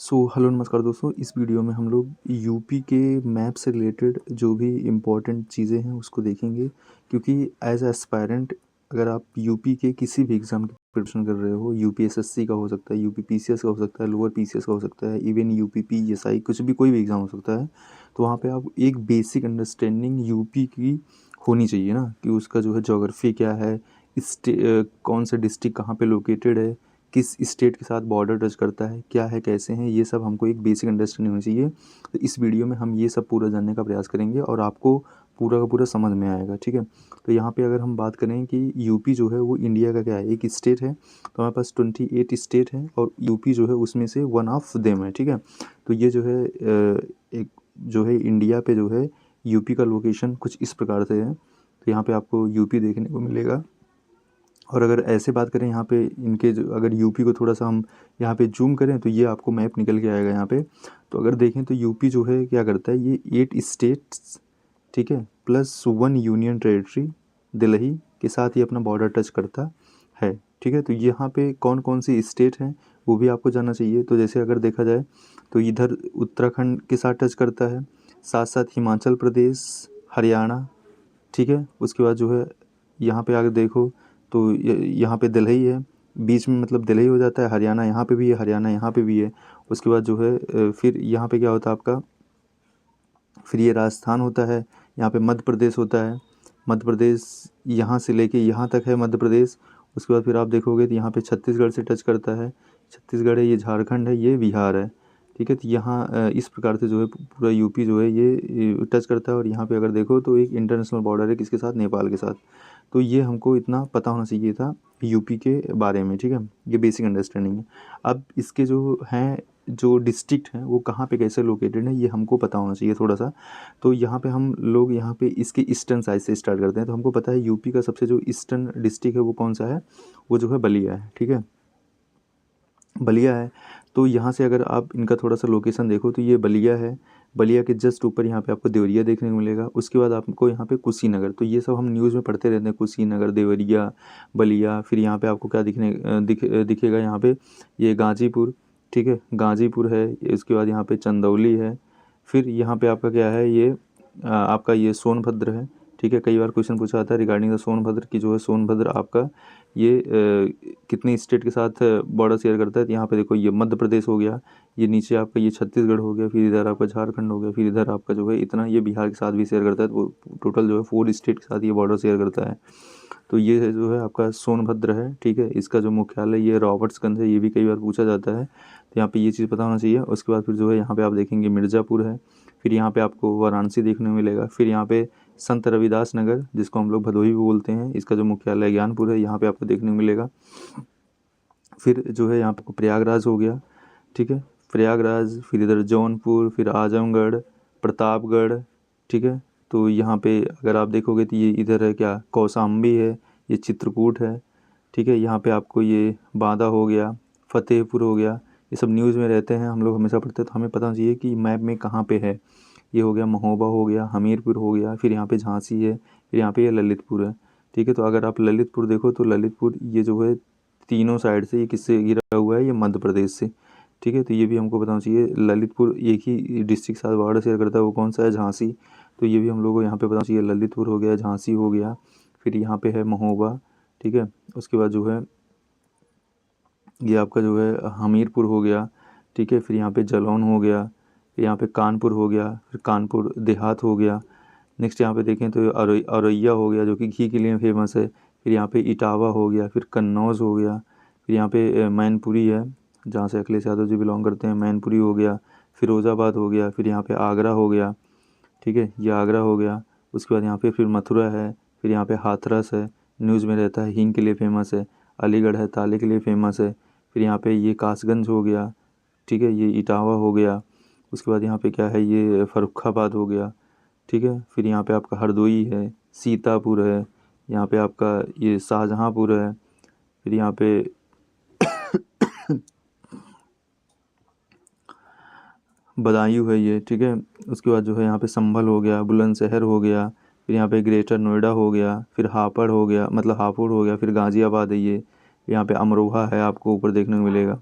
Hello नमस्कार दोस्तों। इस वीडियो में हम लोग यूपी के मैप से रिलेटेड जो भी इम्पोर्टेंट चीज़ें हैं उसको देखेंगे, क्योंकि एज एस्पायरेंट अगर आप यूपी के किसी भी एग्ज़ाम की प्रिपरेशन कर रहे हो, यूपी एसएससी का हो सकता है, यूपी पीसीएस का हो सकता है, लोअर पीसीएस का हो सकता है, इवन यूपी पीएसआई, कुछ भी कोई भी एग्ज़ाम हो सकता है, तो वहाँ पे आप एक बेसिक अंडरस्टैंडिंग यूपी की होनी चाहिए ना, कि उसका जो है ज्योग्राफी क्या है, कौन सा डिस्ट्रिक्ट कहाँ पे लोकेटेड है, किस स्टेट के साथ बॉर्डर टच करता है, क्या है, कैसे हैं, ये सब हमको एक बेसिक अंडरस्टैंडिंग होनी चाहिए। तो इस वीडियो में हम ये सब पूरा जानने का प्रयास करेंगे और आपको पूरा का पूरा समझ में आएगा, ठीक है। तो यहाँ पे अगर हम बात करें कि यूपी जो है वो इंडिया का क्या है, एक स्टेट है। तो हमारे पास 28 स्टेट हैं और यूपी जो है उसमें से वन ऑफ देम है, ठीक है। तो ये जो है एक जो है इंडिया पे जो है यूपी का लोकेशन कुछ इस प्रकार से है। तो यहाँ पे आपको यूपी देखने को मिलेगा। और अगर ऐसे बात करें यहाँ पे इनके जो, अगर यूपी को थोड़ा सा हम यहाँ पे जूम करें तो ये आपको मैप निकल के आएगा यहाँ पे। तो अगर देखें तो यूपी जो है क्या करता है, ये 8 स्टेट्स, ठीक है, प्लस 1 यूनियन टेरिटरी दिल्ली के साथ ये अपना बॉर्डर टच करता है, ठीक है। तो यहाँ पे कौन कौन सी स्टेट हैं वो भी आपको जानना चाहिए। तो जैसे अगर देखा जाए तो इधर उत्तराखंड के साथ टच करता है, साथ साथ हिमाचल प्रदेश, हरियाणा, ठीक है। उसके बाद जो है यहाँ पे आगे देखो तो यहाँ पे दिल्ली है, बीच में मतलब दिल्ली हो जाता है, हरियाणा यहाँ पे भी है, हरियाणा यहाँ पे भी है। उसके बाद जो है फिर यहाँ पे क्या होता है आपका, फिर ये राजस्थान होता है, यहाँ पे मध्य प्रदेश होता है, मध्य प्रदेश यहाँ से लेके यहाँ तक है मध्य प्रदेश। उसके बाद फिर आप देखोगे तो यहाँ पे छत्तीसगढ़ से टच करता है, छत्तीसगढ़ है, ये झारखंड है, ये बिहार है, ठीक है। तो यहाँ इस प्रकार से जो है पूरा यूपी जो है ये टच करता है। और यहाँ पे अगर देखो तो एक इंटरनेशनल बॉर्डर है किसके साथ, नेपाल के साथ। तो ये हमको इतना पता होना चाहिए था यूपी के बारे में, ठीक है। ये बेसिक अंडरस्टैंडिंग है। अब इसके जो हैं, जो डिस्ट्रिक्ट हैं वो कहाँ पे कैसे लोकेटेड है ये हमको पता होना चाहिए थोड़ा सा। तो यहाँ पे हम लोग यहाँ पे इसके ईस्टर्न साइड से स्टार्ट करते हैं। तो हमको पता है यूपी का सबसे जो ईस्टर्न डिस्ट्रिक्ट है वो कौन सा है, वो जो है बलिया है, ठीक है, बलिया है। तो यहाँ से अगर आप इनका थोड़ा सा लोकेशन देखो तो ये बलिया है, बलिया के जस्ट ऊपर यहाँ पे आपको देवरिया देखने को मिलेगा। उसके बाद आपको यहाँ पे कुशीनगर, तो ये सब हम न्यूज़ में पढ़ते रहते हैं, कुशीनगर, देवरिया, बलिया। फिर यहाँ पे आपको क्या दिखेगा यहाँ पे, ये गाजीपुर, ठीक है, गाजीपुर है। इसके बाद यहाँ पे चंदौली है। फिर यहाँ पे आपका क्या है, ये आपका ये सोनभद्र है, ठीक है। कई बार क्वेश्चन पूछा जाता है रिगार्डिंग द सोनभद्र की, जो है सोनभद्र आपका ये कितने स्टेट के साथ बॉर्डर शेयर करता है। तो यहाँ पे देखो ये मध्य प्रदेश हो गया, ये नीचे आपका ये छत्तीसगढ़ हो गया, फिर इधर आपका झारखंड हो गया, फिर इधर आपका जो है इतना ये बिहार के साथ भी शेयर करता है। तो वो टोटल जो है 4 स्टेट के साथ ये बॉर्डर शेयर करता है। तो ये जो है आपका सोनभद्र है, ठीक है। इसका जो मुख्यालय ये रॉबर्ट्सगंज है, ये भी कई बार पूछा जाता है। तो यहाँ पे ये चीज़ पता होना चाहिए। उसके बाद फिर जो है यहाँ पे आप देखेंगे मिर्ज़ापुर है, फिर यहाँ पे आपको वाराणसी देखने को मिलेगा। फिर यहाँ पे संत रविदास नगर, जिसको हम लोग भदोही भी बोलते हैं, इसका जो मुख्यालय ज्ञानपुर है, यहाँ पे आपको देखने को मिलेगा। फिर जो है यहाँ पे प्रयागराज हो गया, ठीक है, प्रयागराज। फिर इधर जौनपुर, फिर आजमगढ़, प्रतापगढ़, ठीक है। तो यहाँ पे अगर आप देखोगे तो ये इधर है क्या, कौशाम्बी है, ये चित्रकूट है, ठीक है। यहाँ पे आपको ये बांदा हो गया, फतेहपुर हो गया। ये सब न्यूज़ में रहते हैं, हम लोग हमेशा पढ़ते हैं, तो हमें पता चाहिए कि मैप में कहाँ पे है। ये हो गया महोबा हो गया, हमीरपुर हो गया, फिर यहाँ पे झांसी है, फिर यहाँ पे ये ललितपुर है, ठीक है। तो अगर आप ललितपुर देखो तो ललितपुर ये जो है तीनों साइड से ये किससे घिरा हुआ है, ये मध्य प्रदेश से, ठीक है। तो ये भी हमको बताना चाहिए। ललितपुर एक ही डिस्ट्रिक्ट साथ बॉर्डर शेयर करता है, वो कौन सा है, झांसी। तो ये भी हम लोग को यहाँ पे बताना चाहिए, ललितपुर हो गया, झांसी हो गया, फिर यहाँ पे है महोबा, ठीक है। उसके बाद जो है ये आपका जो है हमीरपुर हो गया, ठीक है। फिर यहाँ पे जलौन हो गया, फिर यहाँ पे कानपुर हो गया, फिर कानपुर देहात हो गया। नेक्स्ट यहाँ पे देखें तो औरैया हो गया, जो कि घी के लिए फेमस है। फिर यहाँ पे इटावा हो गया, फिर कन्नौज हो गया, फिर यहाँ पे मैनपुरी है, जहाँ से अखिलेश यादव जी बिलोंग करते हैं, मैनपुरी हो गया, फिरोज़ाबाद हो गया, फिर यहाँ पे आगरा हो गया, ठीक है, ये आगरा हो गया। उसके बाद यहाँ पे फिर मथुरा है, फिर यहाँ पे हाथरस है, न्यूज़ में रहता है, हींग के लिए फेमस है। अलीगढ़ है, ताले के लिए फेमस है। फिर यहाँ पे ये कासगंज हो गया, ठीक है, ये इटावा हो गया। उसके बाद यहाँ पे क्या है, ये फर्रुखाबाद हो गया, ठीक है। फिर यहाँ पे आपका हरदोई है, सीतापुर है, यहाँ पे आपका ये शाहजहाँपुर है, फिर यहाँ पे बदायूं है ये, ठीक है। उसके बाद जो है यहाँ पे संभल हो गया, बुलंदशहर हो गया, फिर यहाँ पे ग्रेटर नोएडा हो गया, फिर हापड़ हो गया, मतलब हापुड़ हो गया, फिर गाज़ियाबाद है ये, यहाँ पे अमरोहा है आपको ऊपर देखने को मिलेगा।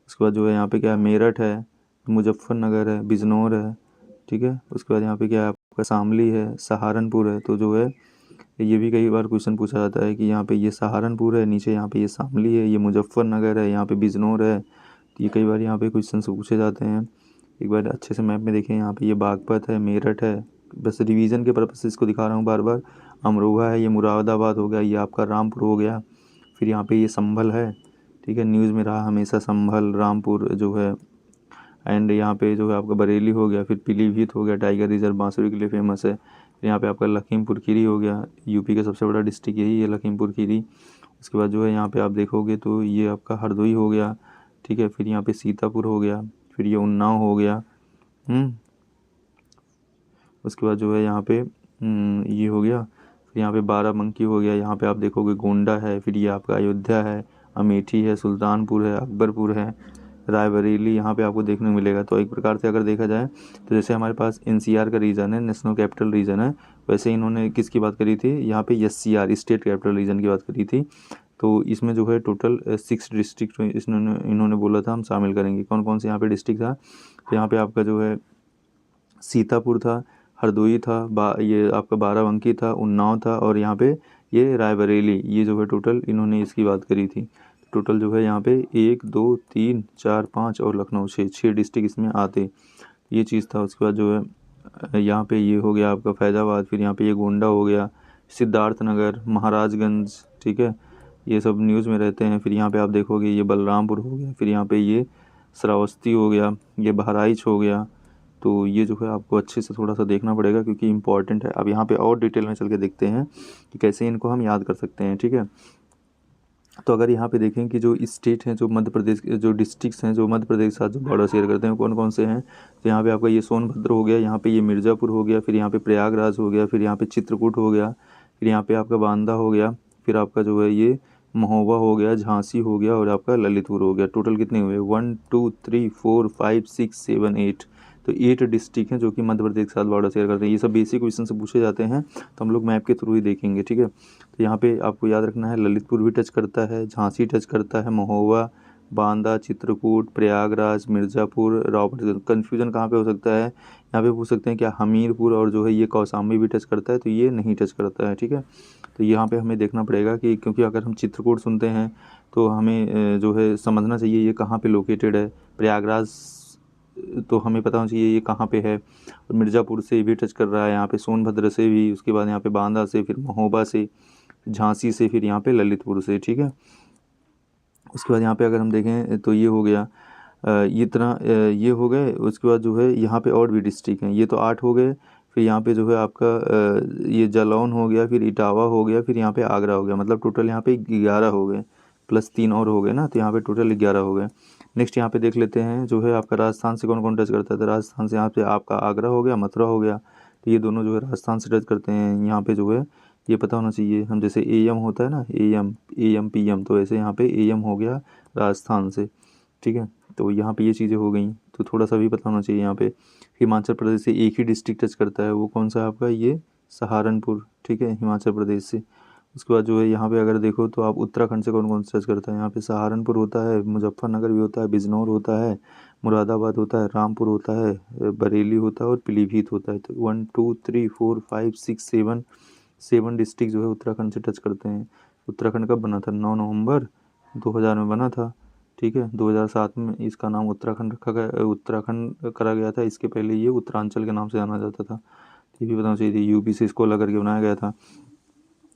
उसके बाद जो है यहाँ पे क्या है, मेरठ है, मुजफ्फरनगर है, बिजनौर है, ठीक है। उसके बाद यहाँ पे क्या है आपका शामली है, सहारनपुर है। तो जो है ये भी कई बार क्वेश्चन पूछा जाता है कि यहाँ पे ये सहारनपुर है, नीचे यहाँ पे ये शामली है, ये मुजफ्फरनगर है, यहाँ पे बिजनौर है। तो ये कई बार यहाँ पे क्वेश्चन पूछे जाते हैं। एक बार अच्छे से मैप में देखें, यहाँ पे ये बागपत है, मेरठ है। बस रिवीजन के पर्पज से इसको दिखा रहा हूँ बार बार। अमरोहा है, ये मुरादाबाद हो गया, ये आपका रामपुर हो गया। फिर यहाँ पे ये संभल है, ठीक है, न्यूज़ में रहा हमेशा संभल, रामपुर जो है। एंड यहाँ पे जो है आपका बरेली हो गया। फिर पीलीभीत हो गया, टाइगर रिजर्व बांसुरी के लिए फेमस है। फिर यहाँ पे आपका लखीमपुर खीरी हो गया, यूपी का सबसे बड़ा डिस्ट्रिक्ट यही है लखीमपुर खीरी। उसके बाद जो है यहाँ पे आप देखोगे तो ये आपका हरदोई हो गया, ठीक है। फिर यहाँ पे सीतापुर हो गया, फिर ये उन्नाव हो गया। उसके बाद जो है यहाँ पे ये हो गया। फिर यहाँ पे बाराबंकी हो गया, यहाँ पे आप देखोगे गोंडा है। फिर ये आपका अयोध्या है, अमेठी है, सुल्तानपुर है, अकबरपुर है, रायबरेली यहाँ पे आपको देखने को मिलेगा। तो एक प्रकार से अगर देखा जाए तो जैसे हमारे पास एनसीआर का रीजन है, नेशनल कैपिटल रीजन है, वैसे इन्होंने किसकी बात करी थी, यहाँ पे एससीआर, स्टेट कैपिटल रीजन की बात करी थी। तो इसमें जो है टोटल 6 डिस्ट्रिक्ट इन्होंने बोला था हम शामिल करेंगे। कौन कौन से यहाँ पे डिस्ट्रिक्ट था, तो यहाँ पे आपका जो है सीतापुर था, हरदोई था, ये आपका बाराबंकी था, उन्नाव था, और यहाँ पे ये रायबरेली। ये जो है टोटल इन्होंने इसकी बात करी थी। टोटल जो है यहाँ पे 1 2 3 4 5 और लखनऊ 6 डिस्ट्रिक्ट इसमें आते, ये चीज़ था। उसके बाद जो है यहाँ पे ये हो गया आपका फैज़ाबाद। फिर यहाँ पे ये गोंडा हो गया, सिद्धार्थनगर, महाराजगंज, ठीक है, ये सब न्यूज़ में रहते हैं। फिर यहाँ पे आप देखोगे ये बलरामपुर हो गया। फिर यहाँ पे ये श्रावस्ती हो गया, ये बहराइच हो गया। तो ये जो है आपको अच्छे से थोड़ा सा देखना पड़ेगा क्योंकि इंपॉर्टेंट है। अब यहाँ पे और डिटेल में चल के देखते हैं कि कैसे इनको हम याद कर सकते हैं, ठीक है। तो अगर यहाँ पे देखें कि जो स्टेट हैं, जो मध्य प्रदेश के जो डिस्ट्रिक्ट्स हैं, जो मध्य प्रदेश के साथ जो बॉर्डर शेयर करते हैं, कौन कौन से हैं, तो यहाँ पे आपका ये सोनभद्र हो गया, यहाँ पे ये मिर्ज़ापुर हो गया, फिर यहाँ पे प्रयागराज हो गया, फिर यहाँ पे चित्रकूट हो गया, फिर यहाँ पे आपका बांदा हो गया, फिर आपका जो है ये महोबा हो गया, झांसी हो गया, और आपका ललितपुर हो गया। टोटल कितने हुए, 1 2 3 4 5 6 7 8। तो 8 डिस्ट्रिक्ट हैं जो कि मध्य प्रदेश के साथ बॉर्डर शेयर करते हैं। ये सब बेसिक क्वेश्चन से पूछे जाते हैं, तो हम लोग मैप के थ्रू ही देखेंगे, ठीक है। तो यहाँ पे आपको याद रखना है ललितपुर भी टच करता है, झांसी टच करता है, महोबा, बांदा, चित्रकूट, प्रयागराज, मिर्ज़ापुर, रॉबर्ट्सगंज। कन्फ्यूजन कहाँ पे हो सकता है, यहाँ पे पूछ सकते हैं क्या हमीरपुर और जो है ये कौशाम्बी भी टच करता है, तो ये नहीं टच करता है, ठीक है। तो यहाँ पे हमें देखना पड़ेगा कि क्योंकि अगर हम चित्रकूट सुनते हैं तो हमें जो है समझना चाहिए ये कहाँ पे लोकेटेड है। प्रयागराज तो हमें पता होना चाहिए ये कहाँ पे है, और मिर्ज़ापुर से भी टच कर रहा है, यहाँ पे सोनभद्र से भी, उसके बाद यहाँ पे बांदा से, फिर महोबा से, झांसी से, फिर यहाँ पे ललितपुर से, ठीक है। उसके बाद यहाँ पे अगर हम देखें तो ये हो गया, ये तरह ये हो गए। उसके बाद जो है यहाँ पे और भी डिस्ट्रिक्ट हैं, ये तो 8 हो गए। फिर यहाँ पे जो है आपका ये जालौन हो गया, फिर इटावा हो गया, फिर यहाँ पे आगरा हो गया। मतलब टोटल यहाँ पे 11 हो गए, प्लस 3 और हो गए ना, तो यहाँ पे टोटल 11 हो गए। नेक्स्ट यहाँ पे देख लेते हैं जो है आपका राजस्थान से कौन कौन टच करता है। तो राजस्थान से यहाँ पे आपका आगरा हो गया, मथुरा हो गया। तो ये दोनों जो है राजस्थान से टच करते हैं। यहाँ पे जो है ये पता होना चाहिए, हम जैसे एम होता है ना, एम पीएम, तो ऐसे यहाँ पे एम हो गया राजस्थान से, ठीक है। तो यहाँ पे ये चीज़ें हो गई, तो थोड़ा सा भी पता होना चाहिए। यहाँ पे हिमाचल प्रदेश से एक ही डिस्ट्रिक्ट टच करता है, वो कौन सा आपका, ये सहारनपुर, ठीक है, हिमाचल प्रदेश से। उसके बाद जो है यहाँ पे अगर देखो तो आप उत्तराखंड से कौन कौन सा टच करता है, यहाँ पे सहारनपुर होता है, मुजफ्फरनगर भी होता है, बिजनौर होता है, मुरादाबाद होता है, रामपुर होता है, बरेली होता है, और पीलीभीत होता है। तो 1 2 3 4 5 6 7 डिस्ट्रिक्ट जो है उत्तराखंड से टच करते हैं। उत्तराखंड कब बना था, 9 नवंबर 2000 में बना था, ठीक है। 2007 में इसका नाम उत्तराखंड रखा गया, उत्तराखंड करा गया था। इसके पहले ये उत्तरांचल के नाम से जाना जाता था, ये भी बताना चाहिए। यूपी से इसको अलग करके बनाया गया था।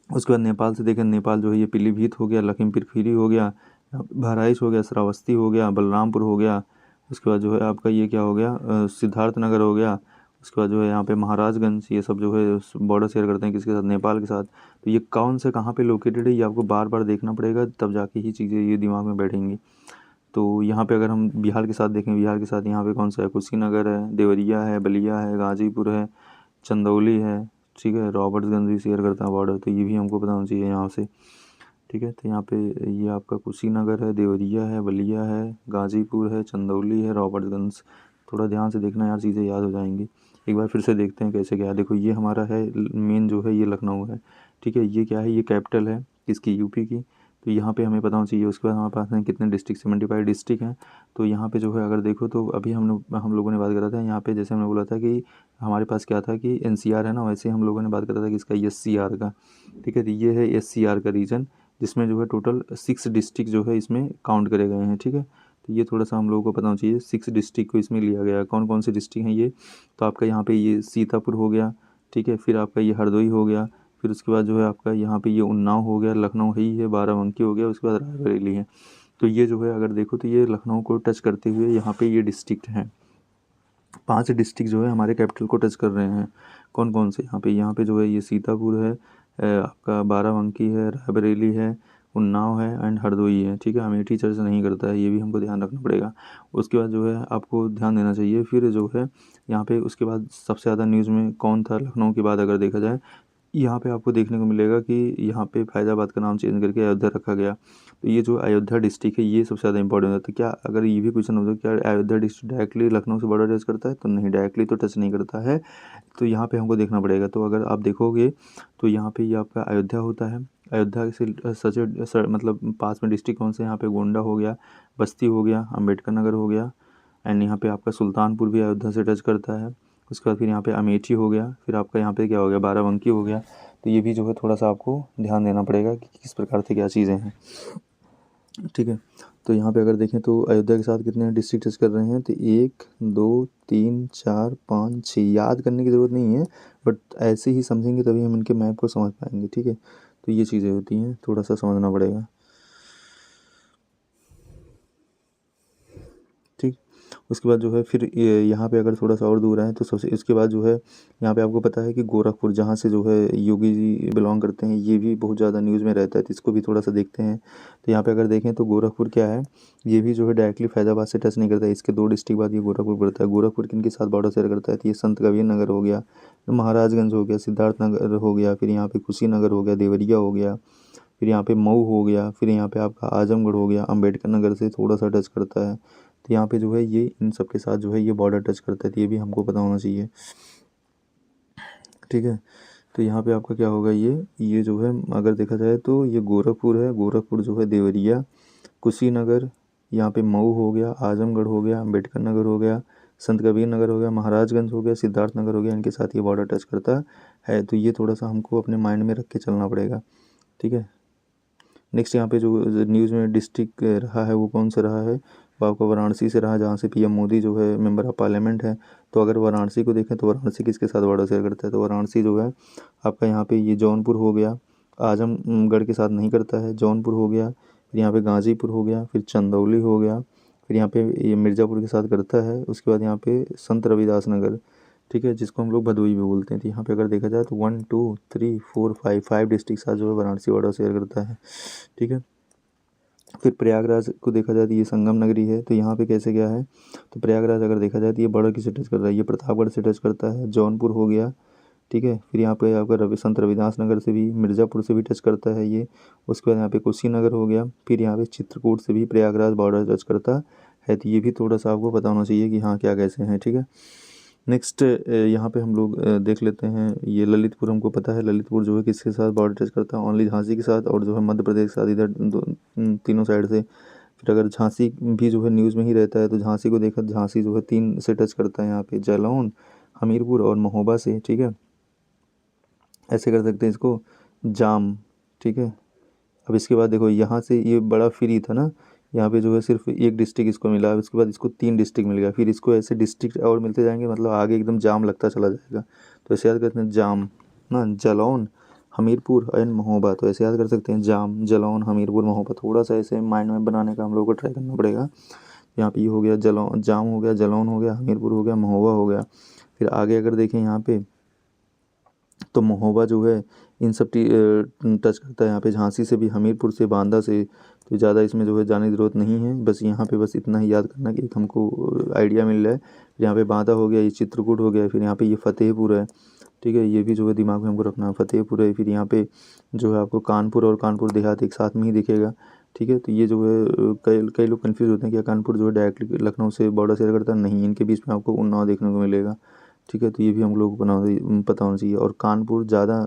उसके बाद नेपाल से देखें, नेपाल जो है ये पीलीभीत हो गया, लखीमपुर खीरी हो गया, बहराइच हो गया, श्रावस्ती हो गया, बलरामपुर हो गया। उसके बाद जो है आपका ये क्या हो गया, सिद्धार्थनगर हो गया। उसके बाद जो है यहाँ पे महाराजगंज, ये सब जो है बॉर्डर शेयर करते हैं किसके साथ, नेपाल के साथ। तो ये कौन से कहाँ पे लोकेटेड है, ये आपको बार बार देखना पड़ेगा, तब जाके ही चीज़ें ये दिमाग में बैठेंगी। तो यहाँ पे अगर हम बिहार के साथ देखें, बिहार के साथ यहाँ पे कौन सा है, कुशीनगर है, देवरिया है, बलिया है, गाजीपुर है, चंदौली है, ठीक है। रॉबर्ट्सगंज भी शेयर करता है बॉर्डर, तो ये भी हमको पता होना चाहिए यहाँ से, ठीक है। तो यहाँ पे ये आपका कुशीनगर है, देवरिया है, बलिया है, गाजीपुर है, चंदौली है, रॉबर्ट्सगंज। थोड़ा ध्यान से देखना यार, चीज़ें याद हो जाएंगी। एक बार फिर से देखते हैं कैसे क्या है। देखो ये हमारा है मेन जो है ये लखनऊ है, ठीक है। ये क्या है, ये कैपिटल है किसकी, यूपी की। तो यहाँ पे हमें पता होना चाहिए। उसके बाद हमारे पास हैं कितने डिस्ट्रिक्ट, 75 डिस्ट्रिक्ट हैं। तो यहाँ पे जो है अगर देखो तो अभी हम लोगों ने बात करा था यहाँ पे, जैसे हमने बोला था कि हमारे पास क्या था कि एनसीआर है ना, वैसे हम लोगों ने बात करा था कि इसका एससीआर का, ठीक है। तो ये है एससीआर का रीजन, जिसमें जो है टोटल 6 डिस्ट्रिक्ट जो है इसमें काउंट करे गए हैं, ठीक है। तो ये थोड़ा सा हम लोगों को पता होना चाहिए, 6 डिस्ट्रिक्ट को इसमें लिया गया है। कौन कौन से डिस्ट्रिक्ट हैं ये, तो आपका यहाँ पे ये सीतापुर हो गया, ठीक है। फिर आपका ये हरदोई हो गया, फिर उसके बाद जो है आपका यहाँ पे ये उन्नाव हो गया, लखनऊ ही है, बाराबंकी हो गया, उसके बाद रायबरेली है। तो ये जो है अगर देखो तो ये लखनऊ को टच करते हुए यहाँ पे ये डिस्ट्रिक्ट हैं। 5 डिस्ट्रिक्ट जो है हमारे कैपिटल को टच कर रहे हैं। कौन कौन से, यहाँ पे जो है ये सीतापुर है, आपका बाराबंकी है, रायबरेली है, उन्नाव है एंड हरदोई है, ठीक है। अमेठी चर्च नहीं करता है, ये भी हमको ध्यान रखना पड़ेगा। उसके बाद जो है आपको ध्यान देना चाहिए फिर जो है यहाँ पे, उसके बाद सबसे ज़्यादा न्यूज़ में कौन था लखनऊ के बाद अगर देखा जाए, यहाँ पे आपको देखने को मिलेगा कि यहाँ पे फैज़ाबाद का नाम चेंज करके अयोध्या रखा गया। तो ये जो अयोध्या डिस्ट्रिक्ट है ये सबसे ज़्यादा इंपॉर्टेंट होता है। क्या अगर ये भी क्वेश्चन होता है क्या अयोध्या डिस्ट्रिक्ट डायरेक्टली लखनऊ से बॉर्डर टच करता है, तो नहीं, डायरेक्टली तो टच नहीं करता है। तो यहाँ पे हमको देखना पड़ेगा। तो अगर आप देखोगे तो यहाँ पे ये आपका अयोध्या होता है। अयोध्या से मतलब पास में डिस्ट्रिक्ट कौन से, यहाँ पे गोंडा हो गया, बस्ती हो गया, अम्बेडकर नगर हो गया एंड यहाँ पे आपका सुल्तानपुर भी अयोध्या से टच करता है। उसके बाद फिर यहाँ पे अमेठी हो गया, फिर आपका यहाँ पे क्या हो गया, बाराबंकी हो गया। तो ये भी जो है थोड़ा सा आपको ध्यान देना पड़ेगा कि किस प्रकार से क्या चीज़ें हैं, ठीक है। तो यहाँ पे अगर देखें तो अयोध्या के साथ कितने डिस्ट्रिक्ट टच कर रहे हैं, तो 1 2 3 4 5 6 याद करने की ज़रूरत नहीं है, बट ऐसे ही समझेंगे तभी हम इनके मैप को समझ पाएंगे, ठीक है। तो ये चीज़ें होती हैं, थोड़ा सा समझना पड़ेगा, ठीक। उसके बाद जो है फिर यहाँ पे अगर थोड़ा सा और दूर आए तो सबसे इसके बाद जो है यहाँ पे आपको पता है कि गोरखपुर, जहाँ से जो है योगी जी बिलोंग करते हैं, ये भी बहुत ज़्यादा न्यूज़ में रहता है। तो इसको भी थोड़ा सा देखते हैं। तो यहाँ पे अगर देखें तो गोरखपुर क्या है, ये भी जो है डायरेक्टली फैज़ाबाद से टच नहीं करता है। इसके 2 डिस्ट्रिक्ट बाद ये गोरखपुर पड़ता है। गोरखपुर किन के साथ बॉर्डर शेयर करता है, तो ये संत कबीर नगर हो गया, महाराजगंज हो गया, सिद्धार्थ नगर हो गया, फिर यहाँ पे कुशीनगर हो गया, देवरिया हो गया, फिर यहाँ पे मऊ हो गया, फिर यहाँ पे आपका आजमगढ़ हो गया, अम्बेडकर नगर से थोड़ा सा टच करता है। तो यहाँ पे जो है ये इन सब के साथ जो है ये बॉर्डर टच करता है। तो ये भी हमको पता होना चाहिए, ठीक है। तो यहाँ पे आपका क्या होगा, ये जो है अगर देखा जाए तो ये गोरखपुर है, गोरखपुर जो है देवरिया, कुशीनगर, यहाँ पे मऊ हो गया, आजमगढ़ हो गया, अम्बेडकर नगर हो गया, संत कबीर नगर हो गया, महाराजगंज हो गया, सिद्धार्थ नगर हो गया, इनके साथ ये बॉर्डर टच करता है। तो ये थोड़ा सा हमको अपने माइंड में रख के चलना पड़ेगा, ठीक है। नेक्स्ट यहाँ पे जो न्यूज़ में डिस्ट्रिक्ट रहा है वो कौन सा रहा है, वो आपका वाराणसी से रहा, जहाँ से पीएम मोदी जो है मेंबर ऑफ पार्लियामेंट है। तो अगर वाराणसी को देखें तो वाराणसी किसके साथ बॉर्डर शेयर करता है, तो वाराणसी जो है आपका यहाँ पे ये जौनपुर हो गया, आजमगढ़ के साथ नहीं करता है, जौनपुर हो गया, फिर यहाँ पे गाजीपुर हो गया, फिर चंदौली हो गया, फिर यहाँ पे ये मिर्ज़ापुर के साथ करता है। उसके बाद यहाँ पे संत रविदास नगर, ठीक है, जिसको हम लोग भदोई भी बोलते हैं। तो यहाँ पे अगर देखा जाए तो 1 2 3 4 5 डिस्ट्रिक्ट साथ जो है वाराणसी बॉर्डर शेयर करता है, ठीक है। फिर प्रयागराज को देखा जाए तो ये संगम नगरी है। तो यहाँ पे कैसे क्या है, तो प्रयागराज अगर देखा जाए तो ये बॉर्डर किसे टच कर रहा है, ये प्रतापगढ़ से टच करता है, जौनपुर हो गया, ठीक है। फिर यहाँ पे आपका संत रविदास नगर से भी, मिर्ज़ापुर से भी टच करता है ये। उसके बाद यहाँ पे कुशीनगर हो गया, फिर यहाँ पे चित्रकूट से भी प्रयागराज बॉर्डर टच करता है। तो ये भी थोड़ा सा आपको पता होना चाहिए कि हाँ क्या कैसे हैं, ठीक है। नेक्स्ट यहाँ पे हम लोग देख लेते हैं, ये ललितपुर हमको पता है, ललितपुर जो है किसके साथ बॉर्डर टच करता है, ओनली झांसी के साथ, और जो है मध्य प्रदेश के साथ, इधर तीनों साइड से। फिर अगर झांसी भी जो है न्यूज़ में ही रहता है, तो झांसी को देखा, झांसी जो है 3 से टच करता है, यहाँ पे जालौन, हमीरपुर और महोबा से, ठीक है। ऐसे कर सकते हैं इसको, जाम, ठीक है। अब इसके बाद देखो यहाँ से ये बड़ा फ्री था ना, यहाँ पे जो है सिर्फ एक डिस्ट्रिक्ट इसको मिला, उसके बाद इसको 3 डिस्ट्रिक्ट मिल गया, फिर इसको ऐसे डिस्ट्रिक्ट और मिलते जाएंगे, मतलब आगे एकदम जाम लगता चला जाएगा। तो ऐसे याद करते हैं, जाम ना, जालौन, हमीरपुर एंड महोबा। तो ऐसे याद कर सकते हैं, जाम, जालौन, हमीरपुर, महोबा। थोड़ा सा ऐसे माइंड में बनाने का हम लोग को ट्राई करना पड़ेगा। यहाँ पे ये हो गया, जालौन, जाम हो गया, जालौन हो गया, हमीरपुर हो गया, महोबा हो गया। फिर आगे अगर देखें यहाँ पे तो महोबा जो है इन सब टच करता है, यहाँ पे झांसी से भी, हमीरपुर से, बांदा से। तो ज़्यादा इसमें जो है जाने की ज़रूरत नहीं है, बस यहाँ पे बस इतना ही याद करना कि एक हमको आइडिया मिल रहा है। यहाँ पे बांदा हो गया, ये चित्रकूट हो गया, फिर यहाँ पे ये फतेहपुर है, ठीक है। ये भी जो है दिमाग में हमको रखना है, फतेहपुर है। फिर यहाँ पे जो है आपको कानपुर और कानपुर देहात एक साथ में ही दिखेगा, ठीक है। तो ये जो है कई कई लोग कन्फ्यूज़ होते हैं कि कानपुर जो है डायरेक्टली लखनऊ से बॉर्डर शेयर करता है, नहीं, इनके बीच में आपको उन्नाव देखने को मिलेगा, ठीक है। तो ये भी हम लोग को पता होना चाहिए। और कानपुर ज़्यादा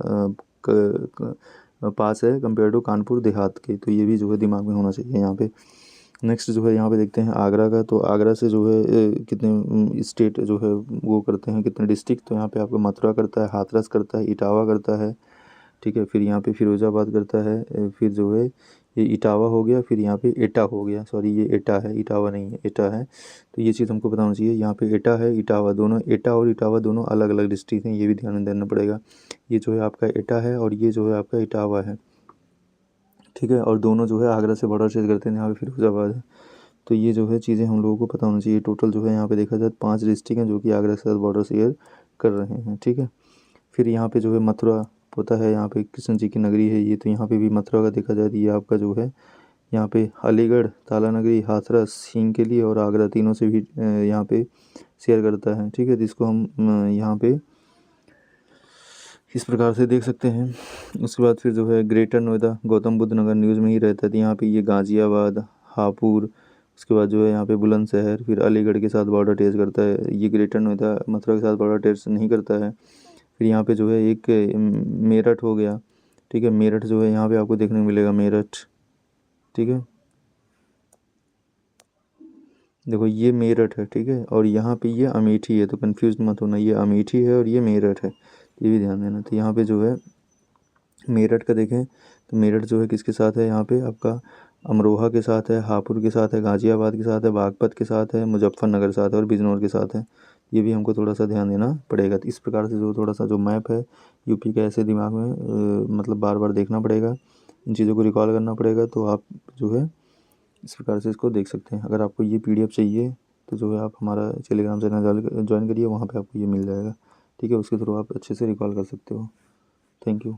पास है कंपेयर टू कानपुर देहात के, तो ये भी जो है दिमाग में होना चाहिए यहाँ पे। नेक्स्ट जो है यहाँ पे देखते हैं आगरा का, तो आगरा से जो है कितने स्टेट जो है वो करते हैं, कितने डिस्ट्रिक्ट, तो यहाँ पे आपका मथुरा करता है, हाथरस करता है, इटावा करता है, ठीक है। फिर यहाँ पे फिरोजाबाद करता है, फिर जो है ये इटावा हो गया, फिर यहाँ पे एटा हो गया, सॉरी ये एटा है, इटावा नहीं है, एटा है। तो ये चीज़ हमको पता होना चाहिए, यहाँ पे एटा है, इटावा, दोनों एटा और इटावा दोनों अलग अलग डिस्ट्रिक्ट हैं, ये भी ध्यान में देना पड़ेगा। ये जो है आपका एटा है और ये जो है आपका इटावा है, ठीक है। और दोनों जो है आगरा से बॉर्डर शेयर करते हैं, यहाँ पे फिरोजाबाद है। तो ये जो है चीज़ें हम लोगों को पता होना चाहिए। टोटल जो है यहाँ पे देखा जाए 5 डिस्ट्रिक्ट हैं जो कि आगरा के साथ बॉर्डर शेयर कर रहे हैं, ठीक है। फिर यहाँ पे जो है मथुरा होता है, यहाँ पे कृष्ण जी की नगरी है ये, तो यहाँ पे भी मथुरा का देखा जाए तो ये आपका जो है यहाँ पे अलीगढ़, ताला नगरी, हाथरस, हिंगकेली और आगरा तीनों से भी यहाँ पे शेयर करता है, ठीक है। जिसको हम यहाँ पे इस प्रकार से देख सकते हैं। उसके बाद फिर जो है ग्रेटर नोएडा गौतम बुद्ध नगर न्यूज़ में ही रहता है, तो यहाँ पे ये गाज़ियाबाद, हापुड़, उसके बाद जो है यहाँ पे बुलंदशहर, फिर अलीगढ़ के साथ बॉर्डर टच करता है। ये ग्रेटर नोएडा मथुरा के साथ बॉर्डर टच नहीं करता है। फिर यहाँ पे जो है एक मेरठ हो गया, ठीक है। मेरठ जो है यहाँ पे आपको देखने को मिलेगा मेरठ, ठीक है। देखो ये मेरठ है, ठीक है, और यहाँ पे ये अमेठी है, तो कंफ्यूज मत होना, ये अमेठी है और ये मेरठ है, ये भी ध्यान देना। तो यहाँ पे जो है मेरठ का देखें तो मेरठ जो है किसके साथ है, यहाँ पे आपका अमरोहा के साथ है, हापुड़ के साथ है, गाज़ियाबाद के साथ है, बागपत के साथ है, मुजफ्फरनगर के साथ है और बिजनौर के साथ है। ये भी हमको थोड़ा सा ध्यान देना पड़ेगा। तो इस प्रकार से जो थोड़ा सा जो मैप है यूपी का, ऐसे दिमाग में मतलब बार बार देखना पड़ेगा, इन चीज़ों को रिकॉल करना पड़ेगा, तो आप जो है इस प्रकार से इसको देख सकते हैं। अगर आपको ये PDF चाहिए तो जो है आप हमारा टेलीग्राम चैनल ज्वाइन करिए, वहाँ पे आपको ये मिल जाएगा, ठीक है। उसके थ्रू आप अच्छे से रिकॉल कर सकते हो। Thank you.